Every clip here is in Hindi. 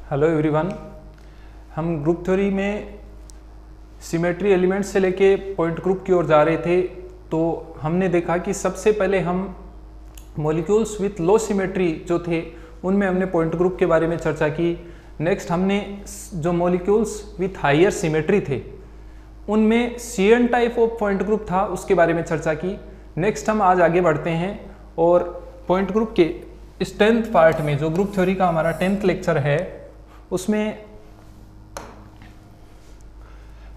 Hello everyone. हम ग्रुप थ्योरी में सिमेट्री एलिमेंट्स से लेके पॉइंट ग्रुप की ओर जा रहे थे। तो हमने देखा कि सबसे पहले हम मॉलिक्यूल्स विथ लो सिमेट्री जो थे उनमें हमने पॉइंट ग्रुप के बारे में चर्चा की। नेक्स्ट हमने जो मॉलिक्यूल्स विथ हायर सिमेट्री थे उनमें CN type of point group था उसके बारे में चर्चा की। नेक्स्ट हम आज आगे बढ़ते हैं और पॉइंट ग्रुप के इस 10th पार्ट में जो ग्रुप थ्योरी का हमारा 10th लेक्चर है उसमें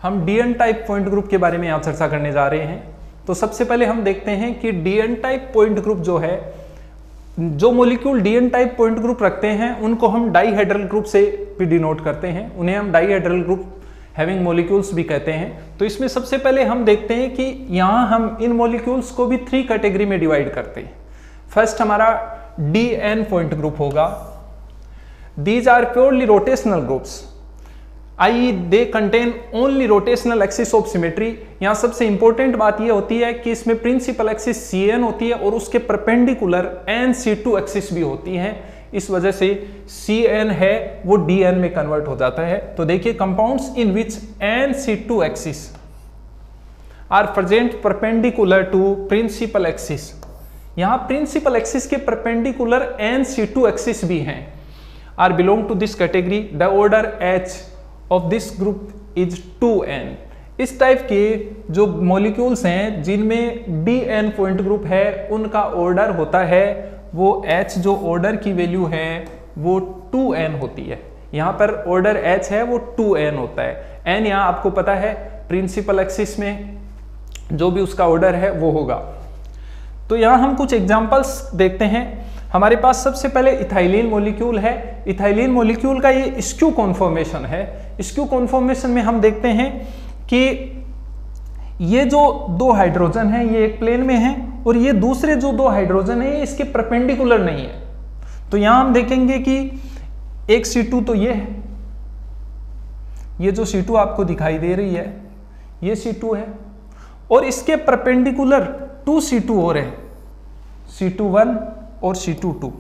हम DN टाइप पॉइंट ग्रुप के बारे में यहाँ चर्चा करने जा रहे हैं। तो सबसे पहले हम देखते हैं कि DN टाइप पॉइंट ग्रुप जो है, जो molecule DN type point group रखते हैं उनको हम डाईहेड्रल ग्रुप से भी डिनोट करते हैं, उन्हें हम डाईहेड्रल ग्रुप हैविंग मॉलिक्यूल्स भी कहते हैं। तो इसमें सबसे पहले हम देखते हैं कि यहाँ हम इन मॉलिक्यूल्स को भी 3 कैटेगरी में डिवाइड करते हैं। फर्स्ट हमारा DN पॉइंट ग्रुप होगा। These are purely rotational groups, i.e. they contain only rotational axis of symmetry। यहाँ सबसे इंपॉर्टेंट बात यह होती है कि इसमें प्रिंसिपल एक्सिस CN होती है और उसके परपेंडिकुलर NC2 एक्सिस भी होती है। इस वजह से CN है वो DN में कन्वर्ट हो जाता है। तो देखिए, compounds in which NC2 axis are present perpendicular to principal axis. यहाँ प्रिंसिपल एक्सिस के परपेंडिकुलर NC2 एक्सिस भी हैं। are belong to this category, the order H of this group is 2n। इस टाइप के जो मॉलिक्यूल्स हैं जिनमें DN पॉइंट ग्रुप है उनका ऑर्डर होता है वो H, जो ऑर्डर की वैल्यू है वो 2n होती है। यहाँ पर ऑर्डर H है वो 2n होता है। n यहाँ आपको पता है प्रिंसिपल एक्सिस में जो भी उसका ऑर्डर है वो होगा। तो यहाँ हम कुछ एग्जांपल्स देखते हैं। हमारे पास सबसे पहले इथाइलिन मॉलिक्यूल है। इथाइलिन मॉलिक्यूल का ये स्क्यू कॉन्फॉर्मेशन है। स्क्यू कॉन्फॉर्मेशन में हम देखते हैं कि ये जो 2 हाइड्रोजन है ये एक प्लेन में है और ये दूसरे जो 2 हाइड्रोजन है ये इसके परपेंडिकुलर नहीं है। तो यहां हम देखेंगे कि एक C2 तो ये है, ये जो C2 आपको दिखाई दे रही है ये C2 है और इसके परपेंडिकुलर 2 C2 और है, C21 और C22।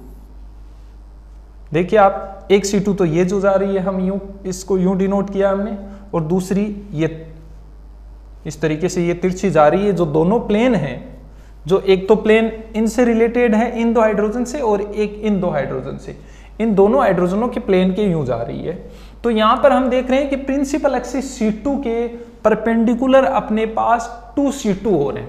देखिए आप, एक C2 तो ये जो जा रही है, हम यूं इसको यूं डिनोट किया हमने, और दूसरी ये इस तरीके से ये तिरछी जा रही है। जो दोनों प्लेन हैं, जो एक तो प्लेन इनसे रिलेटेड है इन 2 हाइड्रोजन से और एक इन 2 हाइड्रोजन से, इन दोनों हाइड्रोजनों के प्लेन के यूं जा रही है। तो यहां पर हम देख रहे हैं कि प्रिंसिपल एक्सिस C2 के परपेंडिकुलर अपने पास 2 C2 और हैं,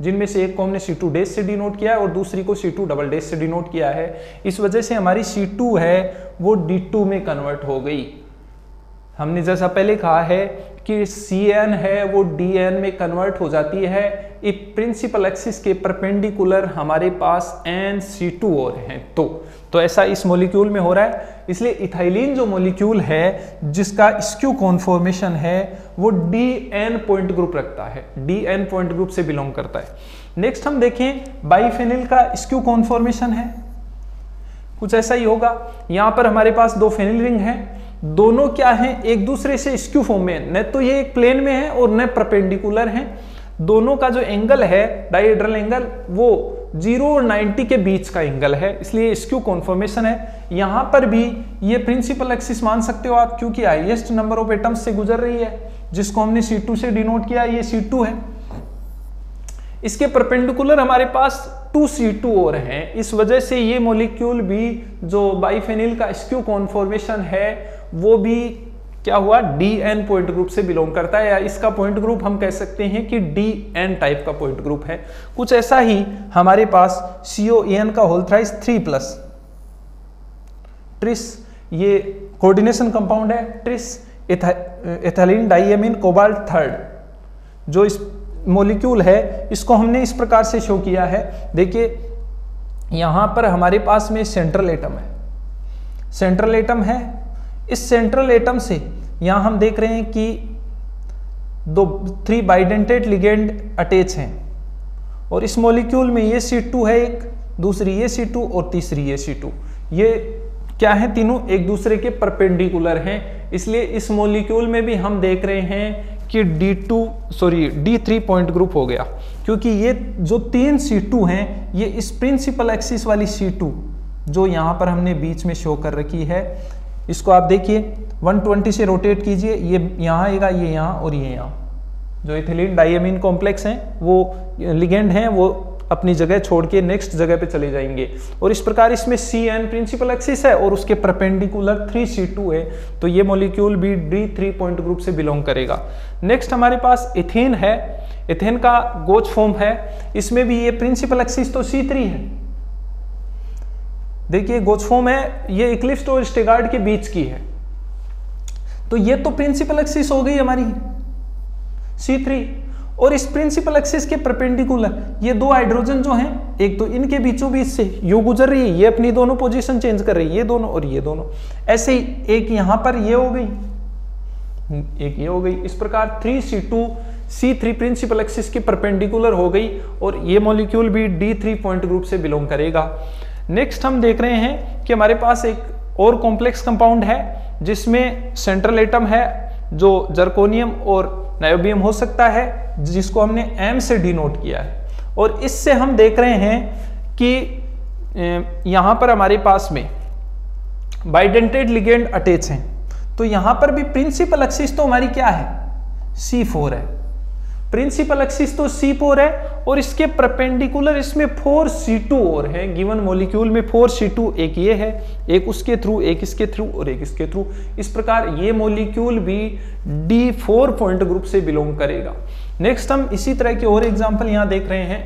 जिनमें से एक को हमने C2 डैश से डिनोट किया है और दूसरी को C2 डबल डैश से डिनोट किया है। इस वजह से हमारी C2 है वो D2 में कन्वर्ट हो गई। हमने जैसा पहले कहा है कि CN है वो DN में कन्वर्ट हो जाती है इफ प्रिंसिपल एक्सिस के परपेंडिकुलर हमारे पास NC2 और हैं। तो ऐसा इस मॉलिक्यूल में हो रहा है। इसलिए इथाइलिन जो मॉलिक्यूल है जिसका स्क्यू कॉन्फॉर्मेशन है वो DN पॉइंट ग्रुप रखता है, DN पॉइंट ग्रुप से बिलोंग करता है। नेक्स्ट हम देखें बाइफेनिल का स्क्यू कॉन्फॉर्मेशन है, कुछ ऐसा ही होगा। यहां पर हमारे पास 2 फेनिल रिंग हैं, दोनों क्या हैं, एक दूसरे से स्क्यू फॉर्म में, न तो ये एक प्लेन में है और न परपेंडिकुलर हैं। दोनों का जो एंगल है डाइहेड्रल एंगल वो 0 और 90 के बीच का एंगल है, इसलिए स्क्यू कॉन्फॉर्मेशन है। यहां पर भी ये प्रिंसिपल एक्सिस मान सकते हो आप, क्योंकि हाईएस्ट नंबर ऑफ एटम्स से गुजर रही है, जिसको हमने C2 से डिनोट किया, ये C2 है। इसके परपेंडिकुलर हमारे पास 2 C2 और हैं। इस वजह से ये मॉलिक्यूल भी जो बाइफेनिल का स्क्यू कॉन्फॉर्मेशन है वो भी क्या हुआ, DN पॉइंट ग्रुप से बिलोंग करता है, या इसका पॉइंट ग्रुप हम कह सकते हैं कि DN टाइप का पॉइंट ग्रुप है। कुछ ऐसा ही हमारे पास CON का होल थ्राइस 3+, ट्रिस ये कोऑर्डिनेशन कंपाउंड है, ट्रिस एथिलीन डाइएमीन कोबाल्ट 3 जो इस मॉलिक्यूल है इसको हमने इस प्रकार से शो किया है। देखिए यहां पर हमारे पास में सेंट्रल एटम है, सेंट्रल एटम है। इस सेंट्रल एटम से यहां हम देख रहे हैं कि 3 बाइडेंटेड लिगेंड अटैच हैं और इस मॉलिक्यूल में ये C2 है एक, दूसरी ये C2 और तीसरी ये C2। ये क्या है, तीनों एक दूसरे के परपेंडिकुलर हैं। इसलिए इस मॉलिक्यूल में भी हम देख रहे हैं कि D3 पॉइंट ग्रुप हो गया, क्योंकि ये जो 3 C2 हैं ये इस प्रिंसिपल एक्सिस वाली C2 जो यहाँ पर हमने बीच में शो कर रखी है, इसको आप देखिए 120 से रोटेट कीजिए, ये यहाँ आएगा, ये यहाँ और ये यहाँ। जो इथिलीन डाइएमीन कॉम्प्लेक्स हैं वो लिगेंड हैं, वो अपनी जगह छोड़ के नेक्स्ट जगह पे चले जाएंगे। और इस प्रकार इसमें CN प्रिंसिपल एक्सिस है और उसके परपेंडिकुलर 3C2 है, तो ये मॉलिक्यूल भी D3 पॉइंट ग्रुप से बिलोंग करेगा। नेक्स्ट हमारे पास इथेन है, इथेन का गोच फॉर्म है, इसमें भी ये प्रिंसिपल एक्सिस तो C3 है। देखिए गोच फॉर्म है, ये इक्लिप्स और स्टेगार्ड के बीच की है, तो ये तो प्रिंसिपल एक्सिस हो गई हमारी C3। और इस प्रिंसिपल एक्सिस के परपेंडिकुलर ये दो हाइड्रोजन जो हैं, एक तो इनके बीचों बीच से यू गुजर रही है, ये अपनी दोनों पोजीशन चेंज कर रही है, ये दोनों और ये दोनों। ऐसे ही एक यहां पर ये हो गई, एक ये हो गई। इस प्रकार 3C2 C3 प्रिंसिपल एक्सिस की परपेंडिकुलर हो गई और ये मॉलिक्यूल भी D3 पॉइंट ग्रुप से बिलोंग करेगा। नेक्स्ट हम देख रहे हैं कि हमारे पास एक और कॉम्प्लेक्स कंपाउंड है जिसमें सेंट्रल एटम है जो जर्कोनियम और नायोबियम हो सकता है, जिसको हमने M से डिनोट किया है। और इससे हम देख रहे हैं कि यहां पर हमारे पास में बाइडेंटेड लिगेंड अटैच हैं, तो यहां पर भी प्रिंसिपल एक्सिस तो हमारी क्या है, C4 है। प्रिंसिपल एक्सिस तो C4 है और इसके परपेंडिकुलर इसमें 4C2 और है। गिवन मॉलिक्यूल में 4C2, एक ये है, एक उसके थ्रू, एक इसके थ्रू और एक इसके थ्रू। इस प्रकार ये मॉलिक्यूल भी D4 पॉइंट ग्रुप से बिलोंग करेगा। नेक्स्ट हम इसी तरह के और एग्जांपल यहां देख रहे हैं।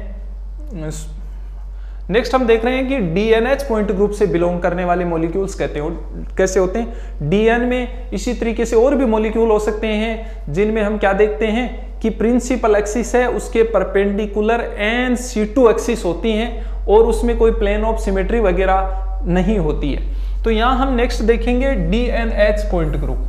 नेक्स्ट हम देख रहे हैं कि DNH पॉइंट ग्रुप से बिलोंग करने वाले मॉलिक्यूल्स कैसे होते हैं। DN में इसी तरीके से और भी मॉलिक्यूल हो सकते हैं जिनमें हम क्या देखते हैं कि प्रिंसिपल एक्सिस है, उसके परपेंडिकुलर NC2 एक्सिस होती हैं और उसमें कोई प्लेन ऑफ सिमेट्री वगैरह नहीं होती है। तो यहां हम नेक्स्ट देखेंगे DNH point group.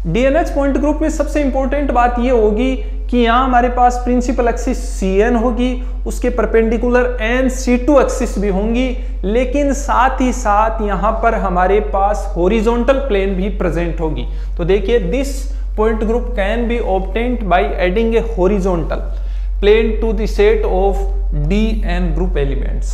DNH point group में सबसे इंपॉर्टेंट बात यह होगी कि यहां हमारे पास प्रिंसिपल एक्सिस CN होगी, उसके परपेंडिकुलर NC2 एक्सिस भी होंगी, लेकिन साथ ही साथ यहां पर हमारे पास हॉरिजॉन्टल प्लेन भी प्रेजेंट होगी। तो देखिए this point group can be obtained by adding a horizontal plane to the set of DN group elements.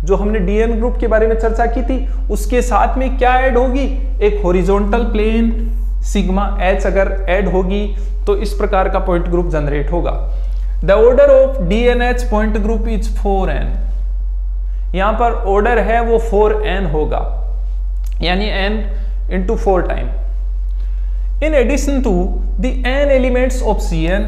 जो हमने DN ग्रुप के बारे में चर्चा की थी उसके साथ में क्या ऐड होगी, एक हॉरिजॉन्टल प्लेन सिग्मा H अगर ऐड होगी तो इस प्रकार का पॉइंट ग्रुप जनरेट होगा। The order of DNH point group is 4n। यहां पर ऑर्डर है वो 4n होगा, यानी n into 4 time. In addition to the n elements of CN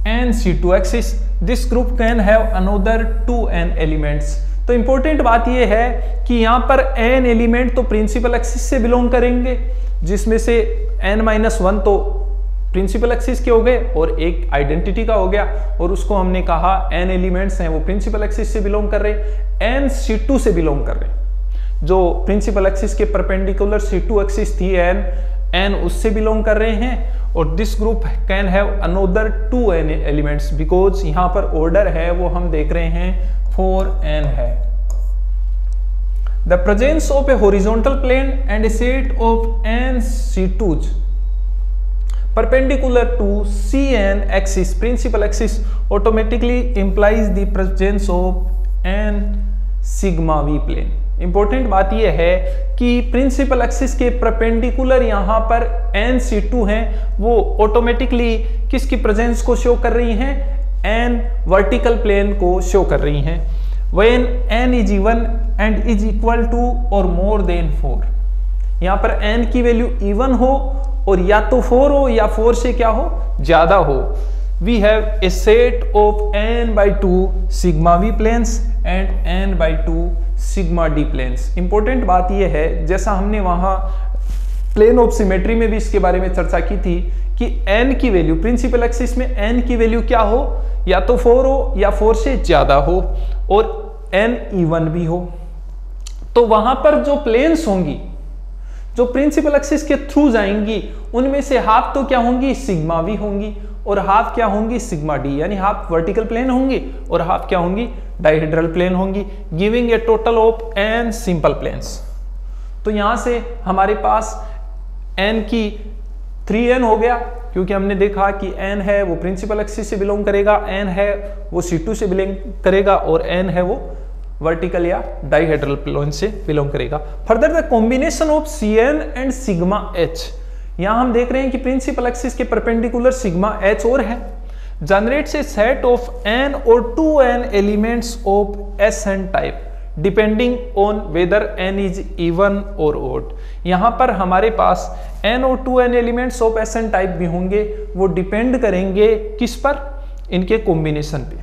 and C2 axis, this group can have another 2n elements। तो इंपॉर्टेंट बात यह है कि यहां पर n एलिमेंट तो प्रिंसिपल एक्सिस से बिलोंग करेंगे, जिसमें से n-1 तो प्रिंसिपल एक्सिस के हो गए और एक आइडेंटिटी का हो गया, और उसको हमने कहा n एलिमेंट्स हैं वो प्रिंसिपल एक्सिस से बिलोंग कर रहे, n C2 से बिलोंग कर रहे। जो प्रिंसिपल एक्सिस के परपेंडिकुलर C2 एक्सिस थी n उससे बिलोंग कर रहे हैं। और this group can have another 2n elements because यहां पर ऑर्डर है वो हम देख रहे हैं 4n है। The presence of a horizontal plane and a set of NC2s perpendicular to CN axis, principal axis, automatically implies the presence of n sigma v plane। Important बात यह है कि प्रिंसिपल एक्सिस के परपेंडिकुलर यहां पर NC2 हैं, वो ऑटोमेटिकली किसकी प्रेजेंस को शो कर रही हैं, n वर्टिकल प्लेन को शो कर रही हैं। When n is even and is equal to or more than 4, यहां पर n की वैल्यू इवन हो और या तो 4 हो या 4 से क्या हो, ज्यादा हो। We have a set of n/2 sigma v planes and n/2 sigma d planes। Important बात यह है, जैसा हमने वहां प्लेन ऑफ सिमेट्री में भी इसके बारे में चर्चा की थी कि n की वैल्यू प्रिंसिपल एक्सिस में n की वैल्यू क्या हो, या तो 4 हो या 4 से ज्यादा हो और n इवन भी हो। तो वहां पर जो प्लेन्स होंगी जो प्रिंसिपल एक्सिस के थ्रू जाएंगी, उनमें से हाफ तो क्या होंगी, सिग्मा वी होंगी, और हाफ क्या होंगी, सिग्मा डी, यानी हाफ वर्टिकल प्लेन होंगी और हाफ क्या होंगी, डायहेड्रल प्लेन होंगी, giving a total of n simple planes. तो यहां से हमारे पास n की 3n हो गया, क्योंकि हमने देखा कि n है वो प्रिंसिपल एक्सिस से बिलोंग करेगा, n है वो C2 से बिलोंग करेगा और n है वो वर्टिकल या डाइहेड्रल प्लेन से बिलोंग करेगा। Further the combination of Cn and sigma H, यहां हम देख रहे हैं कि प्रिंसिपल एक्सिस के परपेंडिकुलर सिग्मा H और है, generates A set of n और 2n elements of Sn type depending on whether n is even और ओड। यहां पर हमारे पास n और 2n elements of Sn type भी होंगे, वो डिपेंड करेंगे किस पर, इनके कॉम्बिनेशन पे।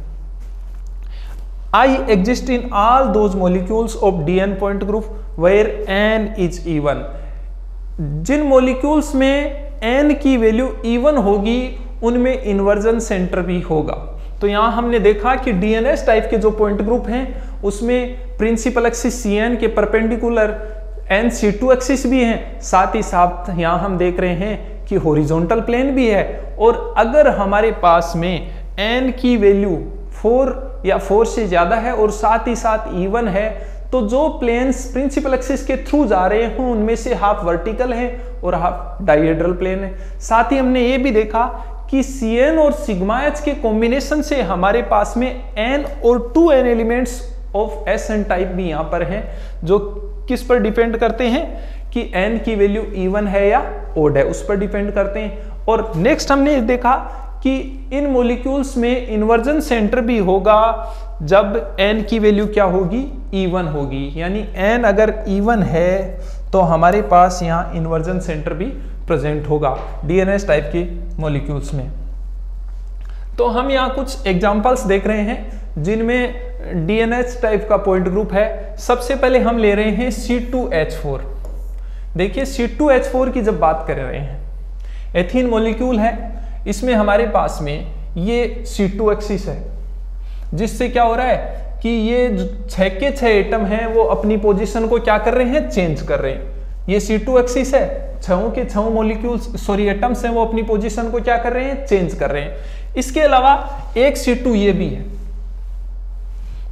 I exist in all those molecules of DN point group where n is even। जिन मॉलिक्यूल्स में n की वैल्यू इवन होगी उनमें इन्वर्जन सेंटर भी होगा। तो यहां हमने देखा कि DNS टाइप के जो पॉइंट ग्रुप हैं उसमें प्रिंसिपल एक्सिस Cn के परपेंडिकुलर NC2 एक्सिस भी हैं, साथ ही साथ यहां हम देख रहे हैं कि हॉरिजॉन्टल प्लेन भी है। और अगर हमारे पास में n की वैल्यू 4 या 4 से ज्यादा है और साथ ही साथ इवन है, तो जो प्लेन्स प्रिंसिपल एक्सिस के थ्रू जा रहे हैं उनमें से हाफ वर्टिकल है और हाफ डाइहेड्रल प्लेन है। साथ ही हमने ये भी देखा कि Cn और सिग्मा H के कॉम्बिनेशन से हमारे पास में n और 2n elements of Sn type भी यहां पर हैं, जो किस पर डिपेंड करते हैं कि n की वैल्यू इवन है या ओड है, उस पर डिपेंड करते हैं। और नेक्स्ट हमने देखा कि इन मॉलिक्यूल्स में इन्वर्जन सेंटर भी होगा जब n की वैल्यू क्या होगी, इवन होगी। यानी n अगर इवन है तो हमारे पास यहाँ इन्वर्जन सेंटर भी प्रेजेंट होगा DNS टाइप के मॉलिक्यूल्स में। तो हम यहाँ कुछ एग्जांपल्स देख रहे हैं जिनमें DNS टाइप का पॉइंट ग्रुप है। सबसे पहले हम ले रहे हैं C2H4। देखिए C2H4 की जब बात कर रहे हैं, एथीन मॉलिक्यूल है, इसमें हमारे पास में ये C2 एक्सिस है, जिससे क्या हो रहा है कि ये 6 के 6 एटम हैं वो अपनी पोजीशन को क्या कर रहे हैं, चेंज कर रहे हैं। ये C2 एक्सिस है, 6 के 6 मॉलिक्यूल्स एटम्स हैं वो अपनी पोजीशन को क्या कर रहे हैं, चेंज कर रहे हैं। इसके अलावा एक C2 ये भी है,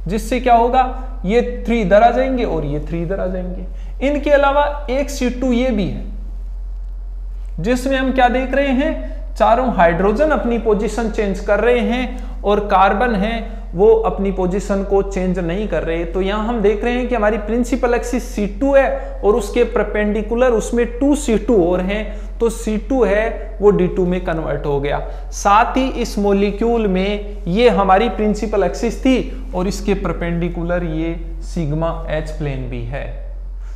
जिससे क्या होगा, ये 3 इधर आ जाएंगे और ये 3 इधर आ जाएंगे। इनके अलावा एक C2 ये भी है, जिसमें हम क्या देख रहे हैं, चारों हाइड्रोजन अपनी पोजीशन चेंज कर रहे हैं और कार्बन है वो अपनी पोजीशन को चेंज नहीं कर रहे। तो यहां हम देख रहे हैं कि हमारी प्रिंसिपल एक्सिस C2 है और उसके परपेंडिकुलर उसमें 2 C2 और हैं, तो C2 है वो D2 में कन्वर्ट हो गया। साथ ही इस मॉलिक्यूल में ये हमारी प्रिंसिपल एक्सिस थी और इसके परपेंडिकुलर ये सिग्मा H प्लेन भी है।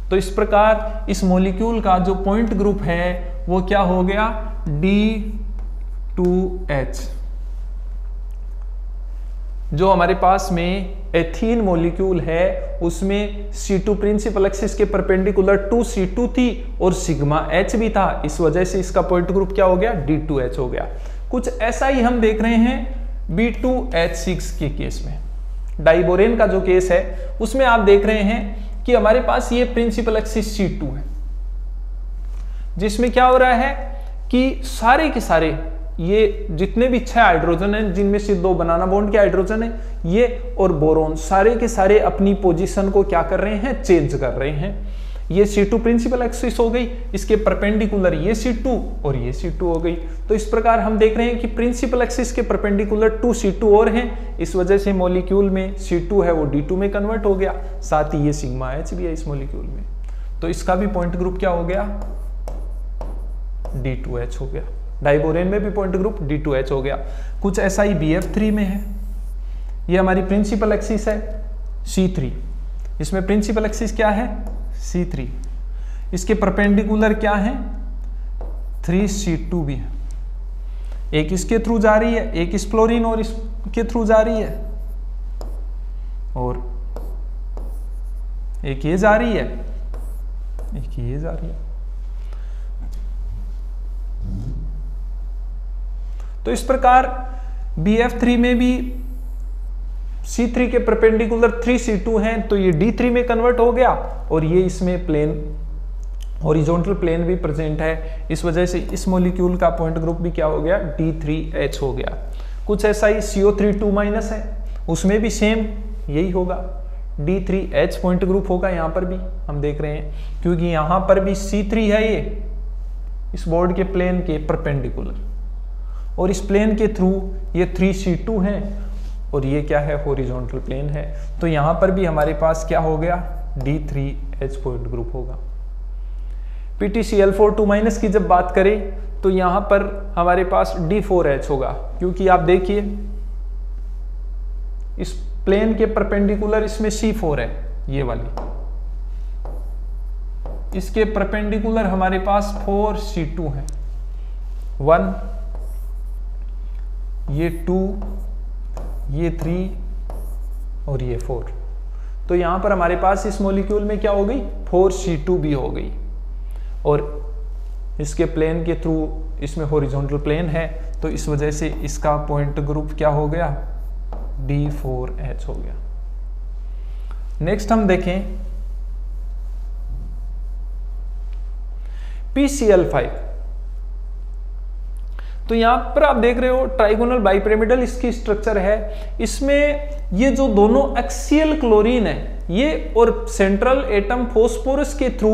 तो इस प्रकार इस मॉलिक्यूल का जो पॉइंट ग्रुप है वो क्या हो गया, D2H। जो हमारे पास में एथीन मॉलिक्यूल है उसमें C2 प्रिंसिपल एक्सिस के परपेंडिकुलर 2 C2 थी और सिग्मा H भी था, इस वजह से इसका पॉइंट ग्रुप क्या हो गया, D2H हो गया। कुछ ऐसा ही हम देख रहे हैं B2H6 के केस में। डाइबोरेन का जो केस है उसमें आप देख रहे हैं कि हमारे पास ये प्रिंसिपल एक्सिस C2 है, जिसमें क्या हो रहा है कि सारे के सारे ये जितने भी 6 हाइड्रोजन हैं, जिनमें से 2 बनाना बॉन्ड के हाइड्रोजन हैं, ये और बोरोन, सारे के सारे अपनी पोजीशन को क्या कर रहे हैं, चेंज कर रहे हैं। ये C2 प्रिंसिपल एक्सिस हो गई, इसके परपेंडिकुलर ये C2 और ये C2 हो गई। तो इस प्रकार हम देख रहे हैं कि प्रिंसिपल एक्सिस के परपेंडिकुलर 2 C2 और हैं, इस वजह से मॉलिक्यूल में C2 है वो D2 में कन्वर्ट हो गया। साथ ही ये सिग्मा H भी है इस मॉलिक्यूल में, तो इसका भी पॉइंट ग्रुप क्या हो गया, D2H हो गया। डाइबोरेन में भी पॉइंट ग्रुप D2H हो गया। कुछ ऐसा ही BF3 में है, ये हमारी प्रिंसिपल एक्सिस है C3, इसमें प्रिंसिपल एक्सिस क्या है, C3, इसके परपेंडिकुलर क्या है, 3C2 भी है। एक इसके थ्रू जा रही है, एक इस फ्लोरीन और इसके थ्रू जा रही है, और एक ये जा रही है, एक ये जा रही है। तो इस प्रकार BF3 में भी C3 के परपेंडिकुलर 3C2 हैं, तो ये D3 में कन्वर्ट हो गया और ये इसमें प्लेन हॉरिजॉन्टल प्लेन भी प्रेजेंट है, इस वजह से इस मॉलिक्यूल का पॉइंट ग्रुप भी क्या हो गया, D3H हो गया। कुछ ऐसा ही CO3 है, उसमें भी सेम यही होगा, D3H पॉइंट ग्रुप होगा। यहाँ पर भी हम देख रहे हैं क्योंकि यहाँ पर भी C3 है, ये इस बोर्ड के प्लेन के परपेंडिकुलर, और इस प्लेन के थ्रू ये 3C2 हैं और ये क्या है, हॉरिजॉन्टल प्लेन है। तो यहां पर भी हमारे पास क्या हो गया, D3H पॉइंट ग्रुप होगा। PTCl4 की जब बात करें तो यहां पर हमारे पास D4H होगा, क्योंकि आप देखिए इस प्लेन के परपेंडिकुलर इसमें C4 है, ये वाली, इसके परपेंडिकुलर हमारे पास 4C2 है, 1, ये 2, ये 3 और ये 4। तो यहां पर हमारे पास इस मॉलिक्यूल में क्या हो गई, 4C2 भी हो गई, और इसके प्लेन के थ्रू इसमें हॉरिजॉन्टल प्लेन है, तो इस वजह से इसका पॉइंट ग्रुप क्या हो गया, D4H हो गया। नेक्स्ट हम देखें PCl5। तो यहां पर आप देख रहे हो ट्राइगोनल बाइपिरामिडल इसकी स्ट्रक्चर है। इसमें ये जो दोनों एक्सियल क्लोरीन है ये और सेंट्रल एटम फॉस्फोरस के थ्रू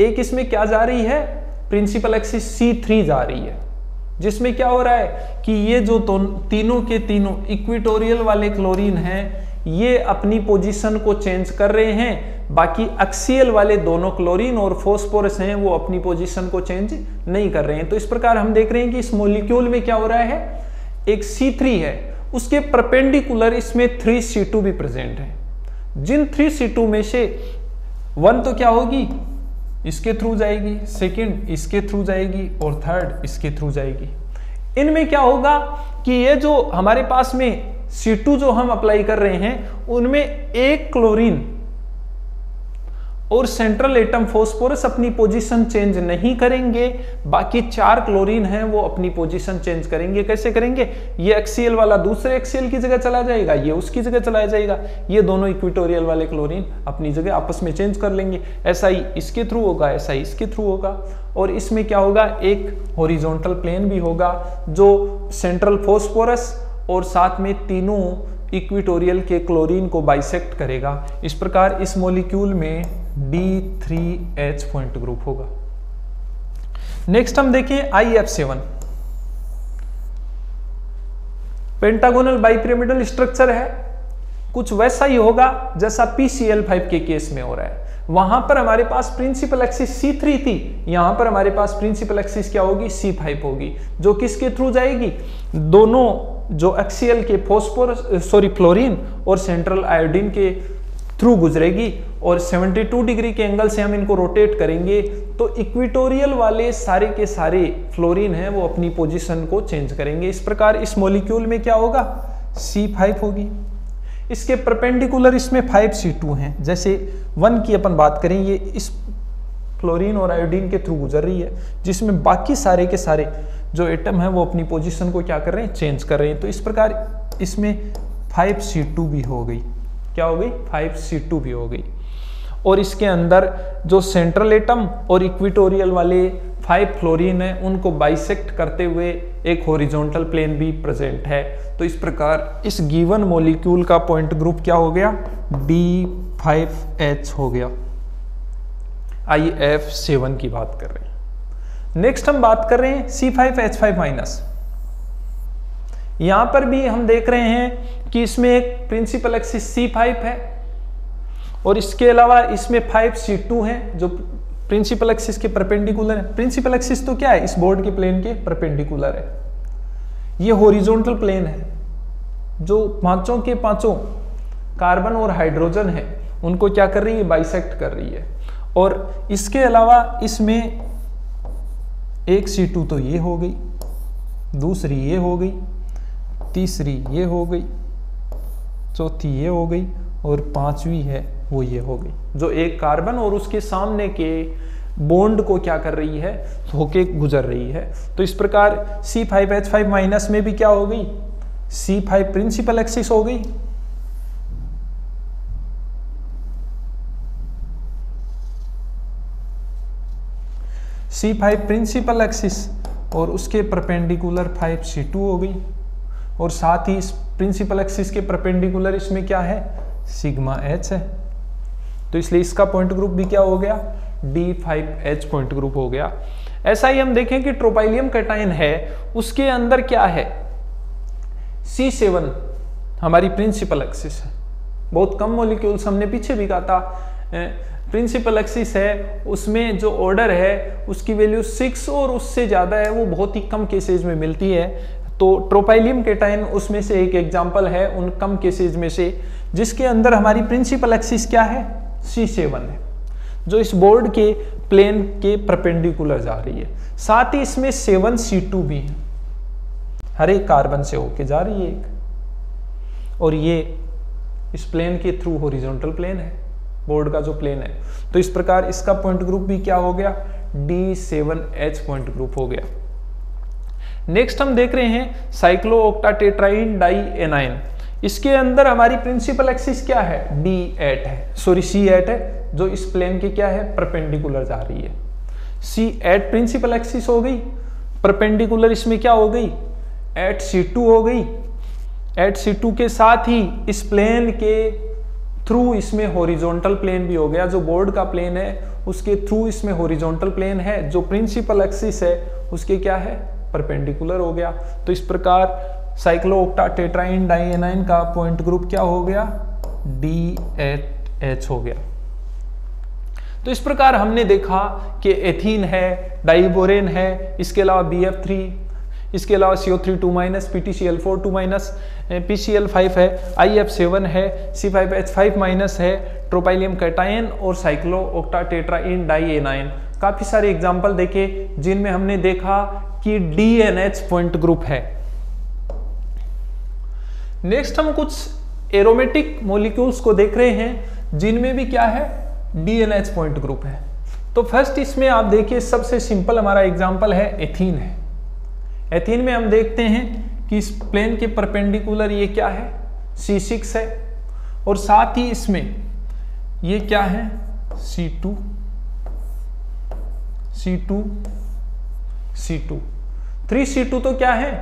एक इसमें क्या जा रही है, प्रिंसिपल एक्सिस C3 जा रही है, जिसमें क्या हो रहा है कि ये जो तीनों के तीनों इक्वेटोरियल वाले क्लोरीन हैं ये अपनी पोजीशन को चेंज कर रहे हैं, बाकी एक्सियल वाले दोनों क्लोरीन और फॉस्फोरस हैं वो अपनी पोजीशन को चेंज नहीं कर रहे हैं। तो इस प्रकार हम देख रहे हैं कि इस मॉलिक्यूल में क्या हो रहा है, एक C3 है, उसके परपेंडिकुलर इसमें 3C2 भी प्रेजेंट है। जिन 3C2 में से 1 तो क्या होगी, इसके थ्रू जाएगी, सेकंड इसके थ्रू जाएगी और थर्ड इसके थ्रू जाएगी। इनमें क्या होगा कि ये जो हमारे पास में C2 जो हम अप्लाई कर रहे हैं उनमें एक क्लोरीन और सेंट्रल एटम फॉस्फोरस अपनी पोजीशन चेंज नहीं करेंगे, बाकी 4 क्लोरीन हैं वो अपनी पोजीशन चेंज करेंगे। कैसे करेंगे, ये एक्सियल वाला दूसरे एक्सियल की जगह चला जाएगा, ये उसकी जगह चला जाएगा, ये दोनों इक्वेटोरियल वाले क्लोरीन अपनी जगह आपस में चेंज कर लेंगे। ऐसा ही इसके थ्रू होगा, ऐसा ही इसके थ्रू होगा, और इसमें क्या होगा, एक हॉरिजॉन्टल प्लेन भी होगा जो सेंट्रल फॉस्फोरस और साथ में तीनों इक्वेटोरियल के क्लोरीन को बाइसेक्ट करेगा। इस प्रकार इस मॉलिक्यूल में D3H पॉइंट ग्रुप होगा। नेक्स्ट हम देखें IF7। पेंटागोनल बाइपिरामिडल स्ट्रक्चर है, कुछ वैसा ही होगा जैसा PCl5 के केस में हो रहा है। वहां पर हमारे पास प्रिंसिपल एक्सिस C3 थी, यहां पर हमारे पास प्रिंसिपल एक्सिस क्या होगी, C5 होगी, जो किसके थ्रू जाएगी, दोनों जो एक्सियल के फ्लोरीन और सेंट्रल आयोडीन के थ्रू गुजरेगी, और 72 डिग्री के एंगल से हम इनको रोटेट करेंगे तो इक्वेटोरियल वाले सारे के सारे फ्लोरीन हैं वो अपनी पोजीशन को चेंज करेंगे। इस प्रकार इस मॉलिक्यूल में क्या होगा, C5 होगी। इसके परपेंडिकुलर इसमें 5C2 हैं। जैसे 1 की अपन बात करें, ये इस फ्लोरीन और आयोडीन के थ्रू गुजर रही है, जिसमें बाकी सारे के सारे जो एटम है वो अपनी पोजीशन को क्या कर रहे हैं, चेंज कर रहे हैं। तो इस प्रकार इसमें 5C2 भी हो गई, क्या हो गई, 5C2 भी हो गई। और इसके अंदर जो सेंट्रल एटम और इक्वेटोरियल वाले 5 फ्लोरीन है उनको बाइसेक्ट करते हुए एक हॉरिजॉन्टल प्लेन भी प्रेजेंट है। तो इस प्रकार इस गिवन मॉलिक्यूल का पॉइंट ग्रुप क्या हो गया, D5H हो गया। IF7 की बात कर रहे हैं। नेक्स्ट हम बात कर रहे हैं C5H5-। यहां पर भी हम देख रहे हैं कि इसमें एक प्रिंसिपल एक्सिस C5 है और इसके अलावा इसमें 5C2 हैं जो प्रिंसिपल एक्सिस के परपेंडिकुलर है। प्रिंसिपल एक्सिस तो क्या है, इस बोर्ड के प्लेन के परपेंडिकुलर है। ये हॉरिजॉन्टल प्लेन है जो पांचों के पांचों कार्बन और हाइड्रोजन है उनको क्या कर रही है, बाइसेक्ट कर रही है। और इसके अलावा इसमें एक C2 तो ये हो गई, दूसरी ये हो गई, तीसरी ये हो गई, चौथी ये हो गई और पांचवी है वो ये हो गई, जो एक कार्बन और उसके सामने के बॉन्ड को क्या कर रही है, होके गुजर रही है। तो इस प्रकार C5H5- में भी क्या हो गई, C5 प्रिंसिपल एक्सिस हो गई, C5 प्रिंसिपल एक्सिस और उसके परपेंडिकुलर 5C2 हो गई, और साथ ही इस प्रिंसिपल एक्सिस के परपेंडिकुलर इसमें क्या है, सिग्मा H है। तो इसलिए इसका पॉइंट ग्रुप भी क्या हो गया, D5H पॉइंट ग्रुप हो गया। ऐसा ही हम देखें कि ट्रोपाइलियम कैटायन है, उसके अंदर क्या है, C7 हमारी प्रिंसिपल एक्सिस है। बहुत कम मॉलिक्यूल्स, हमने पीछे भी कहा था, प्रिंसिपल एक्सिस है उसमें जो ऑर्डर है उसकी वैल्यू 6 और उससे ज़्यादा है, वो बहुत ही कम केसेज में मिलती है। तो ट्रोपाइलियम केटाइन उसमें से एक एग्जाम्पल है उन कम केसेज में से, जिसके अंदर हमारी प्रिंसिपल एक्सिस क्या है, C7 है, जो इस बोर्ड के प्लेन के परपेंडिकुलर जा रही है। साथ ही इसमें 7C2 भी है, हर एक कार्बन से होके जा रही है एक, और ये इस प्लेन के थ्रू हॉरिजॉन्टल प्लेन है, बोर्ड का जो प्लेन है। तो इस प्रकार इसका पॉइंट ग्रुप भी क्या हो गया, D7H पॉइंट ग्रुप हो गया। नेक्स्ट हम देख रहे हैं साइक्लोओक्टाटेट्राइन डाइएनाइन। इसके अंदर हमारी प्रिंसिपल एक्सिस क्या है, D8 है, सॉरी C8 है, जो इस प्लेन के क्या है, परपेंडिकुलर जा रही है। C8 प्रिंसिपल एक्सिस हो गई, परपेंडिकुलर इसमें क्या हो गई, 8C2 हो गई। 8C2 के साथ ही इस प्लेन के थ्रू इसमें हॉरिजॉन्टल प्लेन भी हो गया, जो बोर्ड का प्लेन है उसके थ्रू इसमें हॉरिजॉन्टल प्लेन है, जो प्रिंसिपल एक्सिस है उसके क्या है, परपेंडिकुलर हो गया। तो इस प्रकार साइक्लोओक्टाटेट्राइन डाइएनाइन का पॉइंट ग्रुप क्या हो गया, D8H हो गया। तो इस प्रकार हमने देखा कि एथीन है, डाइबोरेन है, इसके अलावा BF3, इसके अलावा CO3 PTCl4 PCl5 है, IF7 है, C5H5 है, ट्रोपाइलियम कैटायन और साइक्लोओक्टाटेट्राइन डाइएनाइन। काफी सारे एग्जाम्पल देखे जिनमें हमने देखा कि DNH पॉइंट ग्रुप है। नेक्स्ट हम कुछ एरोमेटिक मॉलिक्यूल्स को देख रहे हैं जिनमें भी क्या है, DNH पॉइंट ग्रुप है। तो फर्स्ट इसमें आप देखिए, सबसे सिंपल हमारा एग्जाम्पल है एथीन है। एथीन में हम देखते हैं कि इस प्लेन के परपेंडिकुलर ये क्या है, C6 है, और साथ ही इसमें ये क्या है, C2 3C2 तो क्या है,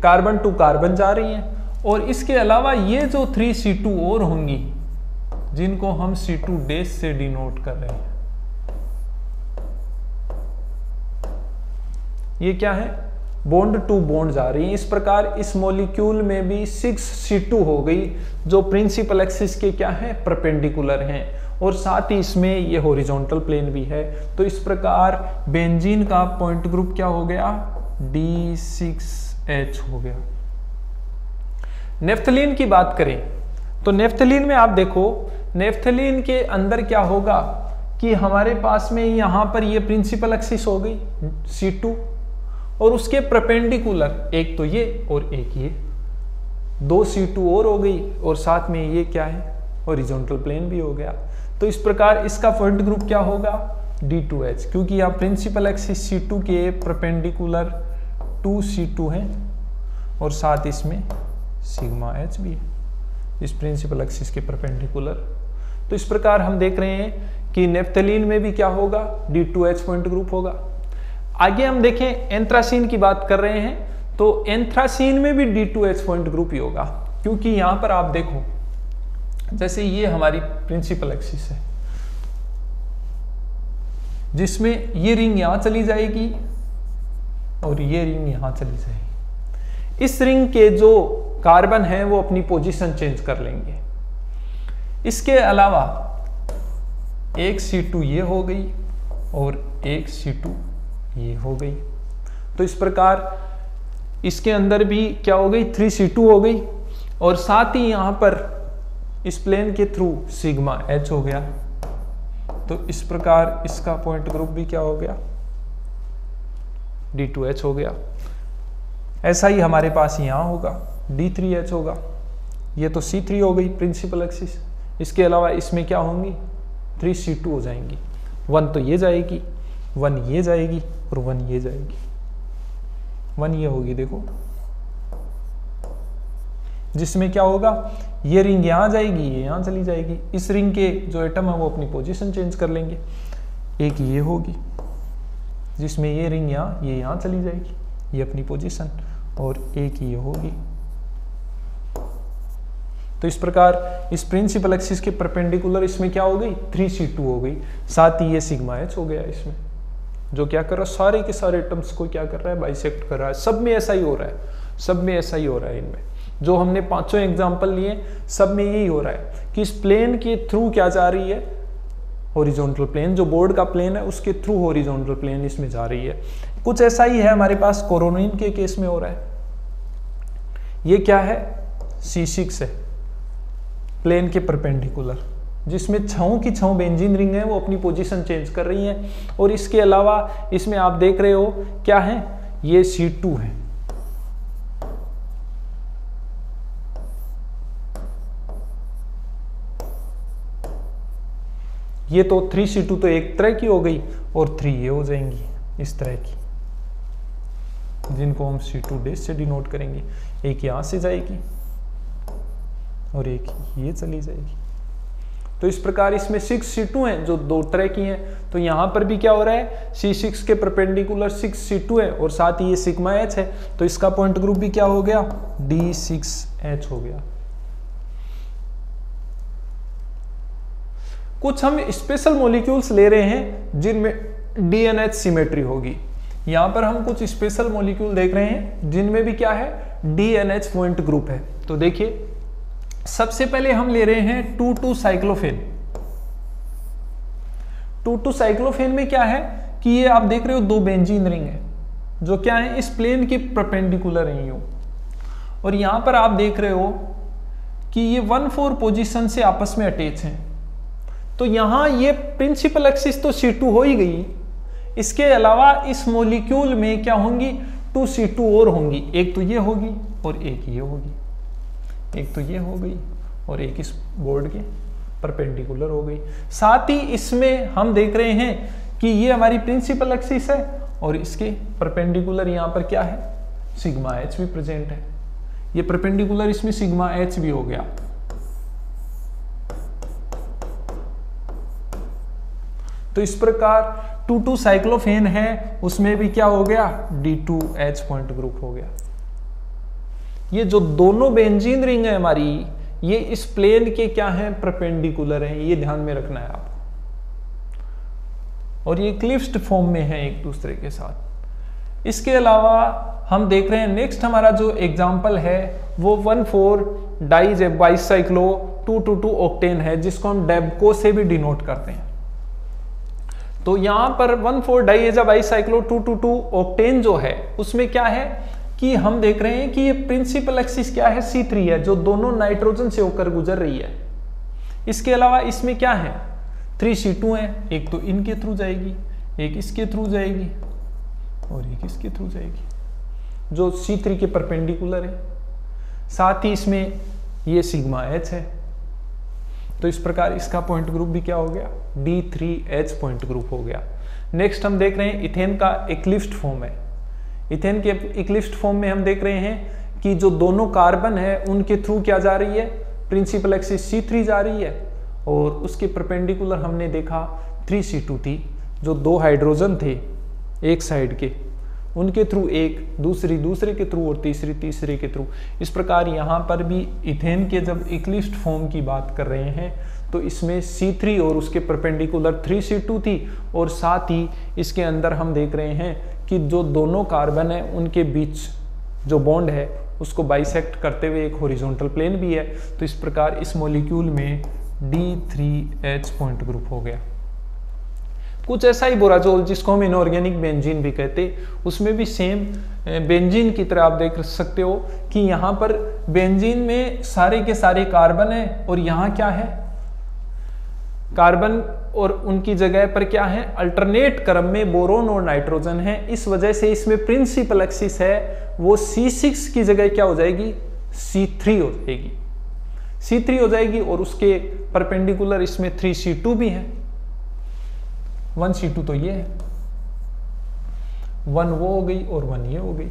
कार्बन टू कार्बन जा रही है, और इसके अलावा ये जो 3C2 और होंगी जिनको हम C2 डैश से डिनोट कर रहे हैं, ये क्या है, बॉन्ड टू बॉन्ड जा रही है। इस प्रकार इस मॉलिक्यूल में भी 6C2 हो गई, जो प्रिंसिपल एक्सिस के क्या है, परपेंडिकुलर हैं, और साथ ही इसमें ये हॉरिजॉन्टल प्लेन भी है। तो इस प्रकार बेंजीन का पॉइंट ग्रुप क्या हो गया, D6H हो गया। नेफ्थलीन की बात करें तो नेफ्थलीन में आप देखो, नेफ्थलीन के अंदर क्या होगा कि हमारे पास में यहां पर ये प्रिंसिपल एक्सिस हो गई C2, और उसके परपेंडिकुलर एक तो ये और एक ये, 2C2 और हो गई, और साथ में ये क्या है, हॉरिजॉन्टल प्लेन भी हो गया। तो इस प्रकार इसका पॉइंट ग्रुप क्या होगा, D2H, क्योंकि यहाँ प्रिंसिपल एक्सिस C2 के परपेंडिकुलर 2C2 है, और साथ इसमें सिग्मा H भी है इस प्रिंसिपल एक्सिस के परपेंडिकुलर। तो इस प्रकार हम देख रहे हैं कि नेफ्थलीन में भी क्या होगा, D2H पॉइंट ग्रुप होगा। आगे हम देखें एंथ्रासीन की बात कर रहे हैं, तो एंथ्रासीन में भी D2H पॉइंट ग्रुप ही होगा, क्योंकि यहां पर आप देखो, जैसे ये हमारी प्रिंसिपल एक्सिस है, जिसमें ये रिंग यहां चली जाएगी और ये रिंग यहां चली जाएगी। इस रिंग के जो कार्बन है वो अपनी पोजीशन चेंज कर लेंगे। इसके अलावा एक C2 ये हो गई और एक C2 ये हो गई। तो इस प्रकार इसके अंदर भी क्या हो गई, 3C2 हो गई, और साथ ही यहां पर इस प्लेन के थ्रू सिग्मा H हो गया। तो इस प्रकार इसका पॉइंट ग्रुप भी क्या हो गया, D2H हो गया। ऐसा ही हमारे पास यहां होगा, D3H होगा। ये तो C3 हो गई प्रिंसिपल एक्सिस। इसके अलावा इसमें क्या होंगी, 3C2 हो जाएंगी। 1 तो ये जाएगी, 1 ये जाएगी और 1 ये जाएगी। 1 ये होगी, देखो, जिसमें क्या होगा, ये रिंग यहां जाएगी, ये यहां चली जाएगी। इस रिंग के जो एटम है वो अपनी पोजीशन चेंज कर लेंगे। एक ये होगी जिसमें ये रिंग यहां, ये यहां चली जाएगी, ये अपनी पोजीशन, और एक ये होगी। तो इस प्रकार इस प्रिंसिपल एक्सिस के परपेंडिकुलर इसमें क्या हो गई, 3C2 हो गई। साथ ही ये सिग्मा H हो गया इसमें, जो क्या कर रहा है, सारे के सारे एटम्स को क्या कर रहा है, बाइसेक्ट कर रहा है। सब में ऐसा ही हो रहा है, सब में ऐसा ही हो रहा है इनमें। जो हमने पांचों एग्जाम्पल लिए सब में यही हो रहा है कि इस प्लेन के थ्रू क्या जा रही है, हॉरिजॉन्टल प्लेन, जो बोर्ड का प्लेन है उसके थ्रू हॉरिजॉन्टल प्लेन इसमें जा रही है। कुछ ऐसा ही है हमारे पास कोरोनिन के केस में हो रहा है। ये क्या है, C6 है, प्लेन के परपेंडिकुलर, जिसमें छहों की छहों बेंजीन रिंग है वो अपनी पोजीशन चेंज कर रही हैं। और इसके अलावा इसमें आप देख रहे हो क्या है, ये C2 है। ये तो 3C2 तो एक तरह की हो गई और 3 ये हो जाएंगी इस तरह की, जिनको हम C2 डैश से डिनोट करेंगे। एक यहां से जाएगी और एक ये चली जाएगी। तो इस प्रकार इसमें 6C2 हैं जो दो तरह की हैं। तो यहां पर भी क्या हो रहा है, C6 के परपेंडिकुलर 6C2 है और साथ ही ये सिग्मा H है। तो इसका पॉइंट ग्रुप भी क्या हो गया, D6H हो गया। कुछ हम स्पेशल मॉलिक्यूल्स ले रहे हैं जिनमें DNH सिमेट्री होगी। यहां पर हम कुछ स्पेशल मॉलिक्यूल देख रहे हैं जिनमें भी क्या है, DNH पॉइंट ग्रुप है। तो देखिए सबसे पहले हम ले रहे हैं 2,2 साइक्लोफेन। 2,2 साइक्लोफेन में क्या है कि ये आप देख रहे हो दो बेंजीन रिंग है जो क्या है, इस प्लेन की परपेंडिकुलर है यूं। और यहां पर आप देख रहे हो कि ये 1,4 पोजीशन से आपस में अटैच हैं। तो यहां ये प्रिंसिपल एक्सिस तो C2 हो ही गई, इसके अलावा इस मॉलिक्यूल में क्या होंगी, 2C2 और होंगी। एक तो ये होगी और एक ये होगी, एक तो ये हो गई और एक इस बोर्ड के परपेंडिकुलर हो गई। साथ ही इसमें हम देख रहे हैं कि ये हमारी प्रिंसिपल एक्सिस है और इसके परपेंडिकुलर यहां पर क्या है, सिग्मा H भी प्रेजेंट है। ये परपेंडिकुलर इसमें सिग्मा H भी हो गया। तो इस प्रकार 2,2 साइक्लोफेन है, उसमें भी क्या हो गया, D2H पॉइंट ग्रुप हो गया। ये जो दोनों बेंजीन रिंग है हमारी, ये इस प्लेन के क्या है, परपेंडिकुलर है, ये ध्यान में रखना है आपको। और ये क्लिफ्ट फॉर्म में है एक दूसरे के साथ। इसके अलावा हम देख रहे हैं नेक्स्ट हमारा जो एग्जांपल है वो 1,4 डाइसाइक्लो 2,2,2 ऑक्टेन है, जिसको हम डेबको से भी डिनोट करते हैं। तो यहां पर 1,4 डाइसाइक्लो 2,2,2 ऑक्टेन जो है उसमें क्या है कि हम देख रहे हैं कि ये प्रिंसिपल एक्सिस क्या है, C3 है, जो दोनों नाइट्रोजन से होकर गुजर रही है। इसके अलावा इसमें क्या है, 3C2 है, एक तो इनके थ्रू जाएगी, एक इसके थ्रू जाएगी और एक इसके थ्रू जाएगी, जो C3 के परपेंडिकुलर है। साथ ही इसमें ये सिग्मा H है। तो इस प्रकार इसका पॉइंट ग्रुप भी क्या हो गया, D3H पॉइंट ग्रुप हो गया। नेक्स्ट हम देख रहे हैं इथेन का एक्लिप्स्ड फॉर्म है। इथेन के एक्लिप्स्ड फॉर्म में हम देख रहे हैं कि जो दोनों कार्बन है उनके थ्रू क्या जा रही है, प्रिंसिपल एक्सिस C3 जा रही है और उसके परपेंडिकुलर हमने देखा 3C2 थी, जो दो हाइड्रोजन थे एक साइड के, उनके थ्रू एक, दूसरे के थ्रू और तीसरे के थ्रू। इस प्रकार यहाँ पर भी इथेन के जब एक्लिप्स्ड फॉर्म की बात कर रहे हैं तो इसमें C3 और उसके परपेंडिकुलर 3C2 थी और साथ ही इसके अंदर हम देख रहे हैं कि जो दोनों कार्बन है उनके बीच जो बॉन्ड है उसको बाइसेक्ट करते हुए एक हॉरिजॉन्टल प्लेन भी है। तो इस प्रकार इस मॉलिक्यूल में D3H पॉइंट ग्रुप हो गया। कुछ ऐसा ही बोराजोल जिसको हम इनऑर्गेनिक बेंजीन भी कहते, उसमें भी सेम बेंजीन की तरह आप देख सकते हो कि यहाँ पर बेंजीन में सारे के सारे कार्बन है और यहाँ क्या है, कार्बन और उनकी जगह पर क्या है, अल्टरनेट क्रम में बोरोन और नाइट्रोजन है। इस वजह से इसमें प्रिंसिपल एक्सिस है वो C6 की जगह क्या हो जाएगी, C3 हो जाएगी, C3 हो जाएगी और उसके परपेंडिकुलर इसमें 3C2 भी है। 1C2 तो ये है, 1 वो हो गई और 1 ये हो गई।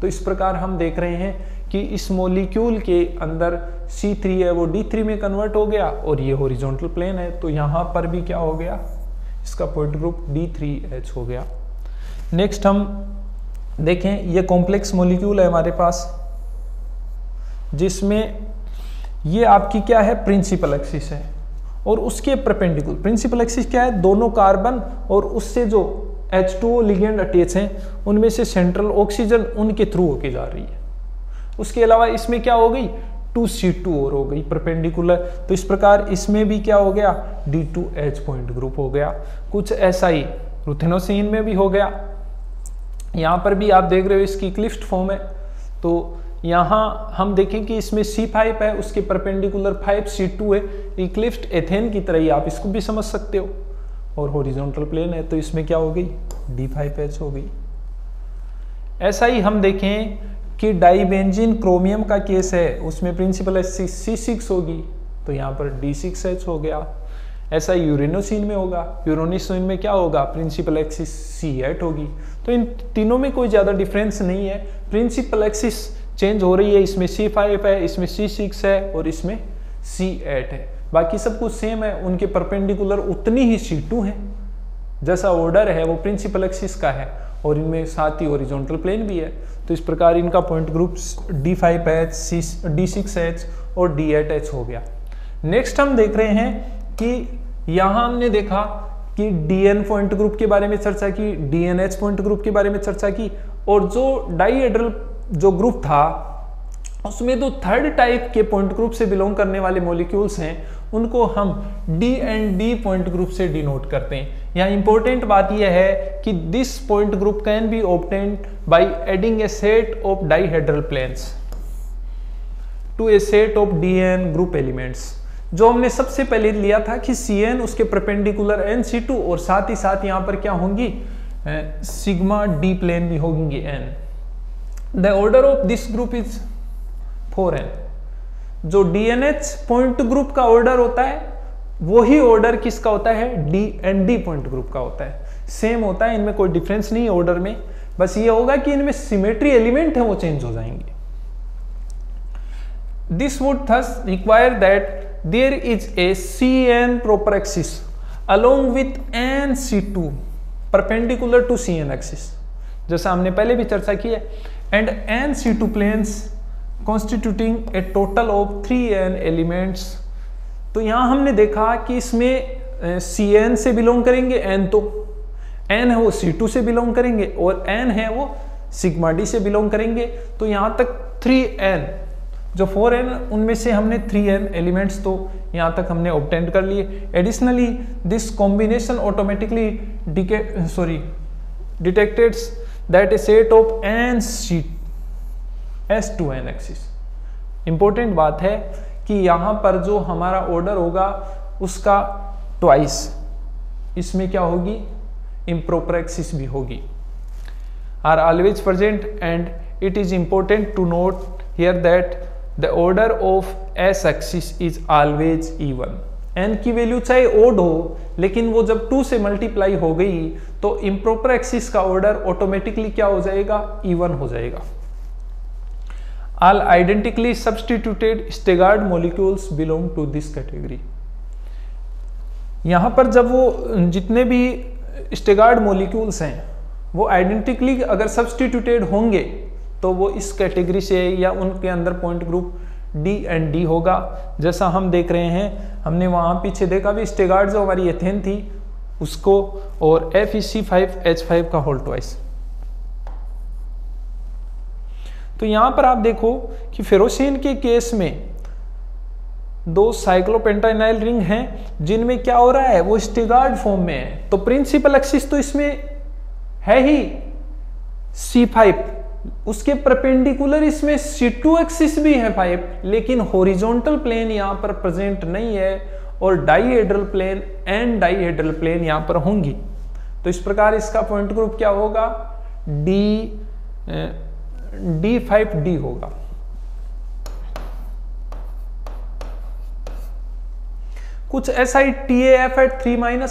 तो इस प्रकार हम देख रहे हैं कि इस मॉलिक्यूल के अंदर C3 है वो D3 में कन्वर्ट हो गया और ये हॉरिजॉन्टल प्लेन है। तो यहां पर भी क्या हो गया, इसका पॉइंट ग्रुप D3H हो गया। नेक्स्ट हम देखें, ये कॉम्प्लेक्स मॉलिक्यूल है हमारे पास, जिसमें ये आपकी क्या है, प्रिंसिपल एक्सिस है और उसके परपेंडिकुलर प्रिंसिपल एक्सिस क्या है, दोनों कार्बन और उससे जो H2O लिगेंड अटैच हैं उनमें से सेंट्रल ऑक्सीजन उनके थ्रू होके जा रही है। उसके अलावा इसमें क्या हो गई 2C2 और हो गई परपेंडिकुलर। तो इस प्रकार इसमें भी क्या हो गया D2H पॉइंट ग्रुप हो गया। कुछ ऐसा ही रुथेनोसिन में भी हो गया। यहाँ पर भी आप देख रहे हो इसकी क्लिफ्ट फॉर्म है। तो यहाँ हम देखें कि इसमें C5 है, उसके परपेंडिकुलर 5C2 है, इक्लिफ्ट एथेन की तरह ही आप इसको भी समझ सकते हो। और हॉरिजॉन्टल प्लेन है तो इसमें क्या हो गई D5H हो गई। ऐसा ही हम देखें कि डाइबेंजीन क्रोमियम का केस है, उसमें प्रिंसिपल एक्सिस C6 होगी, तो यहाँ पर D6H हो गया। ऐसा यूरेनोसिन में होगा, यूरेनोसिन में क्या होगा प्रिंसिपल एक्सिस C8 होगी। तो इन तीनों में कोई ज़्यादा डिफरेंस नहीं है, प्रिंसिपल एक्सिस चेंज हो रही है, इसमें C5 है, इसमें C6 है और इसमें C8 है, बाकी सब कुछ सेम है। उनके परपेंडिकुलर उतनी ही C2 है, जैसा ऑर्डर है वो प्रिंसिपल एक्सिस का है और इनमें साथ ही हॉरिजॉन्टल प्लेन भी है। तो इस प्रकार इनका पॉइंट ग्रुप D5H, D6H और D8H हो गया। नेक्स्ट हम देख रहे हैं कि यहाँ हमने देखा कि DN पॉइंट ग्रुप के बारे में चर्चा की, DNH पॉइंट ग्रुप के बारे में चर्चा की, और जो डाइहेड्रल जो ग्रुप था उसमें जो थर्ड टाइप के पॉइंट ग्रुप से बिलोंग करने वाले मॉलिक्यूल्स हैं उनको हम D&D पॉइंट ग्रुप से डिनोट करते हैं। यहाँ इंपॉर्टेंट बात यह है कि this point group can be obtained by adding a set of dihedral planes to a set of DN group elements. जो हमने सबसे पहले लिया था कि Cn उसके परपेंडिकुलर NC2 और साथ ही साथ यहाँ पर क्या होंगी सिग्मा D प्लेन भी होंगी N। The order of this group is 4n। जो DNH पॉइंट ग्रुप का ऑर्डर होता है वही ऑर्डर किसका होता है D&D पॉइंट ग्रुप का होता है, सेम होता है, इनमें कोई डिफरेंस नहीं है ऑर्डर में, बस ये होगा कि इनमें सिमेट्री एलिमेंट है वो चेंज हो जाएंगे। This would thus require that there is a Cn proper axis along with NC2 perpendicular to Cn axis, जैसा हमने पहले भी चर्चा की है, and NC2 planes constituting a total of 3n elements। तो यहाँ हमने देखा कि इसमें Cn से बिलोंग करेंगे n, तो n है वो C2 से बिलोंग करेंगे और n है वो सिग्मा D से बिलोंग करेंगे। तो यहाँ तक 3n जो 4n उनमें से हमने 3n एलिमेंट्स तो यहाँ तक हमने ऑब्टेन कर लिए। Additionally this combination automatically detects that a set of n S to n axis. Important बात है कि यहाँ पर जो हमारा ऑर्डर होगा उसका ट्वाइस इसमें क्या होगी इम्प्रॉपर एक्सिस भी होगी, are always present, and it is important to note here that the order of S axis is always even। n की वैल्यू चाहे ओड हो लेकिन वो जब 2 से मल्टीप्लाई हो गई तो इम्प्रॉपर एक्सिस का ऑर्डर ऑटोमेटिकली क्या हो जाएगा इवन हो जाएगा। All identically substituted Stagard molecules belong to this category। यहाँ पर जब वो जितने भी Stagard molecules हैं वो आइडेंटिकली अगर सब्सटीट्यूटेड होंगे तो वो इस कैटेगरी से या उनके अंदर पॉइंट ग्रुप D&D होगा। जैसा हम देख रहे हैं, हमने वहाँ पीछे देखा भी स्टेगार्ड जो हमारी एथेन थी उसको और FeC5H5 का होल ट्वाइस। तो यहाँ पर आप देखो कि फेरोसिन के केस में 2 साइक्लोपेंटाइनाइल रिंग हैं जिनमें क्या हो रहा है वो स्टेगार्ड फॉर्म में है। तो प्रिंसिपल एक्सिस तो इसमें है ही C5, उसके परपेंडिकुलर इसमें C2 एक्सिस भी है 5, लेकिन हॉरिजॉन्टल प्लेन यहाँ पर प्रेजेंट नहीं है और dihedral plane and dihedral plane यहाँ पर होंगी। तो इस प्रकार इसका पॉइंट ग्रुप क्या होगा D5D होगा। कुछ ऐसा ही TAF at 3-,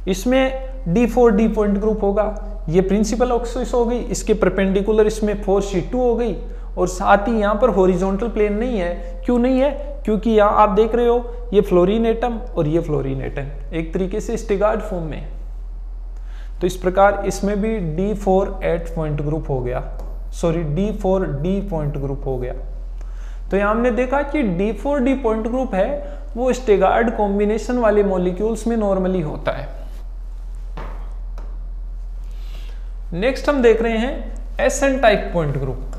इसमें D4D पॉइंट ग्रुप होगा। ये प्रिंसिपल एक्सिस हो गई, इसके परपेंडिकुलर इसमें 4C2 हो गई और साथ ही यहाँ पर हॉरिजॉन्टल प्लेन नहीं है। क्यों नहीं है? क्योंकि यहाँ आप देख रहे हो ये फ्लोरीन एटम और ये फ्लोरीन एटम एक तरीके से स्टेगार्ड फॉर्म में। तो इस प्रकार इसमें भी D4H पॉइंट ग्रुप हो गया, सॉरी D4D पॉइंट ग्रुप हो गया। तो यहाँ हमने देखा कि D4D पॉइंट ग्रुप है वो स्टेगार्ड कॉम्बिनेशन वाले मॉलिक्यूल्स में नॉर्मली होता है। नेक्स्ट हम देख रहे हैं SN टाइप पॉइंट ग्रुप।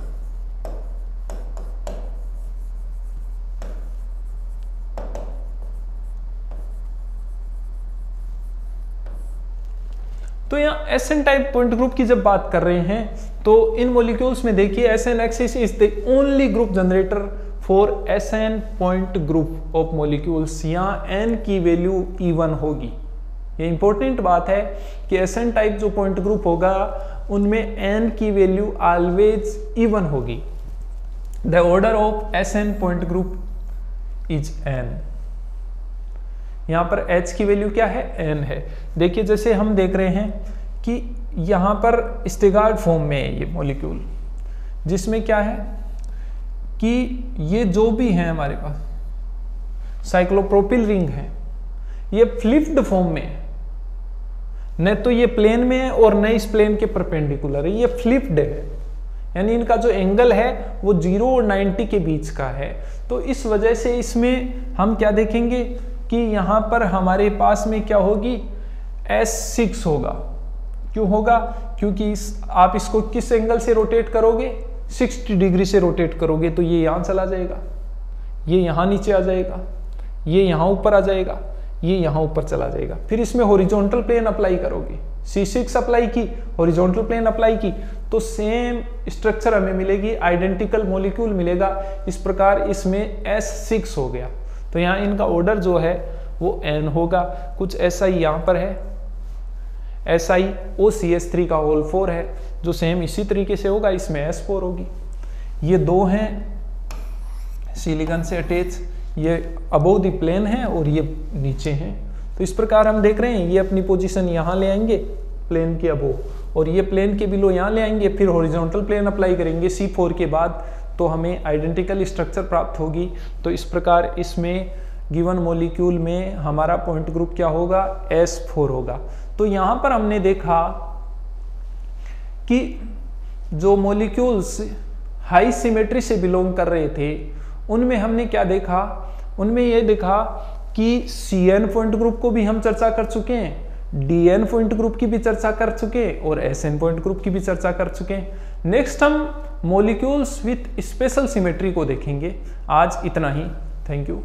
तो यहाँ एसएन टाइप पॉइंट ग्रुप की जब बात कर रहे हैं तो इन मॉलिक्यूल्स में देखिए SN axis is the only group generator for SN point group of molecules. यहाँ एन की वैल्यू इवन होगी। ये इंपॉर्टेंट बात है कि एसएन टाइप जो पॉइंट ग्रुप होगा उनमें एन की वैल्यू ऑलवेज इवन होगी। The order of SN point group is N. यहां पर H की वैल्यू क्या है, N है। देखिए जैसे हम देख रहे हैं कि यहां पर स्टेगार्ड फॉर्म में है ये मॉलिक्यूल, जिसमें क्या है कि ये जो भी है हमारे पास साइक्लोप्रोपिल रिंग है, ये फ्लिप्ड फॉर्म में है। न तो ये प्लेन में है और न इस प्लेन के परपेंडिकुलर है, ये फ्लिप्ड है, यानी इनका जो एंगल है वो 0 और 90 के बीच का है। तो इस वजह से इसमें हम क्या देखेंगे कि यहां पर हमारे पास में क्या होगी, S6 होगा। क्यों होगा, क्योंकि आप इसको किस एंगल से रोटेट करोगे, 60 डिग्री से रोटेट करोगे, तो ये यहां चला जाएगा, ये यहां नीचे आ जाएगा, ये यहां ऊपर आ जाएगा, ये यहां ऊपर चला जाएगा। फिर इसमें हॉरिजॉन्टल प्लेन अप्लाई करोगे, C6 अप्लाई की, हॉरिजॉन्टल प्लेन अप्लाई की, तो सेम स्ट्रक्चर हमें मिलेगी, आइडेंटिकल मॉलिक्यूल मिलेगा। इस प्रकार इसमें S6 हो गया। तो यहाँ इनका ऑर्डर जो है वो N होगा। कुछ ऐसा ही यहाँ पर है, SiOCH3 का होल 4 है, जो सेम इसी तरीके से होगा, इसमें S4 होगी। ये दो हैं सिलिकॉन से अटैच, ये अबोव द प्लेन है और ये नीचे हैं। तो इस प्रकार हम देख रहे हैं, ये अपनी पोजीशन यहाँ ले आएंगे प्लेन के अबोव, और ये प्लेन के बिलो यहाँ ले आएंगे, फिर हॉरिजॉन्टल प्लेन अप्लाई करेंगे C4 के बाद, तो हमें आइडेंटिकल स्ट्रक्चर प्राप्त होगी। तो इस प्रकार इसमें गिवन मॉलिक्यूल में हमारा पॉइंट ग्रुप क्या होगा, S4 होगा। तो यहाँ पर हमने देखा कि जो मॉलिक्यूल्स हाई सिमेट्री से बिलोंग कर रहे थे उनमें हमने क्या देखा, उनमें ये देखा कि CN पॉइंट ग्रुप को भी हम चर्चा कर चुके हैं, DN पॉइंट ग्रुप की भी चर्चा कर चुके हैं और SN पॉइंट ग्रुप की भी चर्चा कर चुके हैं। नेक्स्ट हम मॉलिक्यूल्स विथ स्पेशल सिमेट्री को देखेंगे। आज इतना ही, थैंक यू।